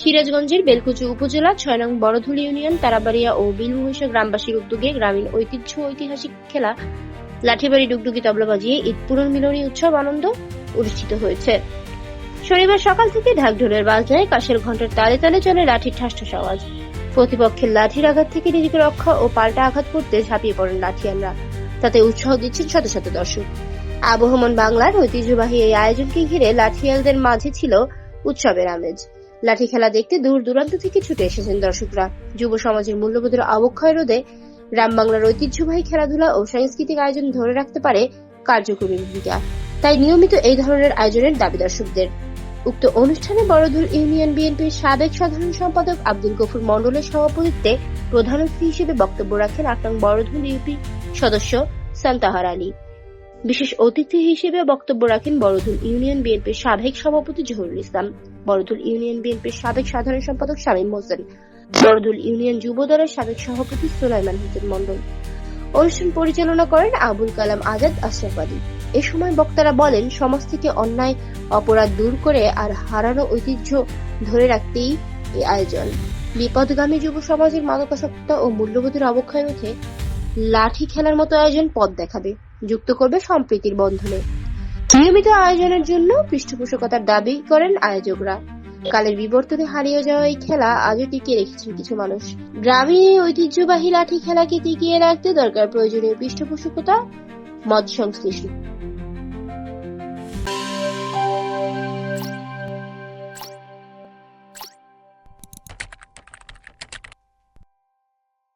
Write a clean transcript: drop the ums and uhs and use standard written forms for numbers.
সিরাজগঞ্জের বেলকুচি উপজেলা ৬ নং বড়ধুল ইউনিয়ন তারাবাড়িয়া ও বিলমহিষা গ্রামবাসীর উদ্যোগে গ্রামীণ ঐতিহাসিক খেলা লাঠিবাড়ি ডুগডুগি তবলা বাজিয়ে ঈদ পুনর্মিলনী উৎসব আনন্দ অনুষ্ঠিত হয়েছে। শনিবার সকাল থেকে ঢাকঢোলের বাজনায় কাশের ঘণ্টার তালে তালে চলে লাঠির ঠাস ঠাস আওয়াজ। প্রতিপক্ষের লাঠির আঘাত থেকে নিজেকে রক্ষা ও পাল্টা আঘাত করতে ঝাঁপিয়ে পড়েন লাঠিয়ানরা। তাতে উৎসাহ দিচ্ছেন শত শত দর্শক। আবহমান বাংলার ঐতিহ্যবাহী এই আয়োজনকে ঘিরে লাঠিয়ালদের মাঝে ছিল উৎসবের আমেজ। লাঠি খেলা দেখতে দূর দূরান্ত থেকে ছুটে এসেছেন দর্শকরা। যুব সমাজের মূল্যবোধের অবক্ষয় রোধে গ্রাম বাংলার ঐতিহ্যবাহী খেলাধুলা ও সাংস্কৃতিক আয়োজন ধরে রাখতে পারে কার্যকরী ভূমিকা। তাই নিয়মিত এই ধরনের আয়োজনের দাবি দর্শকদের। উক্ত অনুষ্ঠানে বড়ধুল ইউনিয়ন বিএনপির সাবেক সাধারণ সম্পাদক আব্দুল গফুর মণ্ডলের সভাপতিত্বে প্রধান অতিথি হিসেবে বক্তব্য রাখেন ৮ নং বড়ধুল ইউপি সদস্য সান্তাহার আলী। বিশেষ অতিথি হিসেবে বক্তব্য রাখেন বড়ধুল ইউনিয়ন বিএনপির সাবেক সভাপতি জহুরুল ইসলাম, বড়ধুল ইউনিয়ন বিএনপির সাবেক সাধারণ সম্পাদক শামীম হোসেন, বড়ধুল ইউনিয়ন যুব দলের সাবেক সভাপতি সুলাইমান হোসেন মণ্ডল। অনুষ্ঠান পরিচালনা করেন আবুল কালাম আজাদ আশরাফ আলী। এ সময় বক্তারা বলেন, সমাজ থেকে অন্যায় অপরাধ দূর করে আর হারানো ঐতিহ্য ধরে রাখতেই এই আয়োজন। বিপদগামী যুব সমাজের মাদকাসক্ত ও মূল্যবোধের অবক্ষয় রোধে লাঠি খেলার মতো আয়োজন পথ দেখাবে, যুক্ত করবে সম্প্রীতির বন্ধনে। নিয়মিত আয়োজনের জন্য পৃষ্ঠপোষকতার দাবি করেন আয়োজকরা। কালের বিবর্তনে হারিয়ে যাওয়া এই খেলা আজও টিকিয়ে রেখেছেন কিছু মানুষ। গ্রামে ঐতিহ্যবাহী লাঠি খেলাকে টিকিয়ে রাখতে দরকার প্রয়োজনীয় পৃষ্ঠপোষকতা, মত সংশ্লিষ্ট